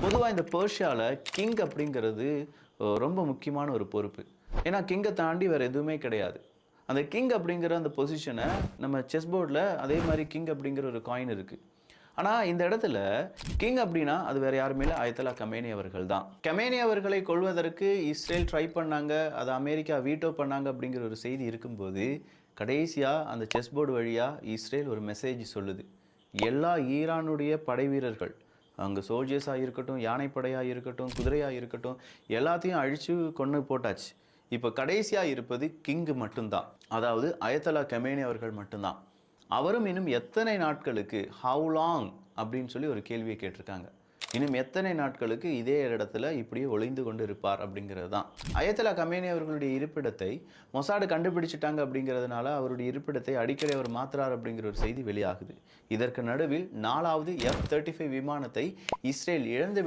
பொதுவாக இந்த பெர்ஷியாவில் கிங் அப்படிங்கிறது ரொம்ப முக்கியமான ஒரு பொறுப்பு. ஏன்னா கிங்கை தாண்டி வேறு எதுவுமே கிடையாது. அந்த கிங் அப்படிங்கிற அந்த பொசிஷனை நம்ம செஸ் போர்டில் அதே மாதிரி கிங் அப்படிங்கிற ஒரு காயின் இருக்குது. ஆனால் இந்த இடத்துல கிங் அப்படின்னா அது வேறு யாருமே இல்லை, அயத்தல்லா கமேனி அவர்கள் தான். கமேனி அவர்களை கொள்வதற்கு இஸ்ரேல் ட்ரை பண்ணாங்க, அதை அமெரிக்கா வீட்டோ பண்ணாங்க அப்படிங்கிற ஒரு செய்தி இருக்கும்போது கடைசியாக அந்த செஸ் போர்டு வழியாக இஸ்ரேல் ஒரு மெசேஜ் சொல்லுது. எல்லா ஈரானுடைய படை வீரர்கள், அங்கே சோல்ஜர்ஸாக இருக்கட்டும், யானைப்படையாக இருக்கட்டும், குதிரையாக இருக்கட்டும், எல்லாத்தையும் அழித்து கொண்டு போட்டாச்சு. இப்போ கடைசியாக இருப்பது கிங்கு மட்டும்தான், அதாவது அயத்தல்லா கமேனி அவர்கள் மட்டும்தான். அவரும் இன்னும் எத்தனை நாட்களுக்கு, ஹவு லாங் அப்படின்னு சொல்லி ஒரு கேள்வியை கேட்டிருக்காங்க. இன்னும் எத்தனை நாட்களுக்கு இதே இடத்துல இப்படியே ஒளிந்து கொண்டு இருப்பார் அப்படிங்கிறது தான். அயத்தல்லா கமேனி அவர்களுடைய இருப்பிடத்தை மொசாடு கண்டுபிடிச்சிட்டாங்க அப்படிங்கிறதுனால அவருடைய இருப்பிடத்தை அடிக்கடி அவர் மாத்துறார் அப்படிங்கிற ஒரு செய்தி வெளியாகுது. இதற்கு நடுவில் 4வது F-35 விமானத்தை இஸ்ரேல் இழந்து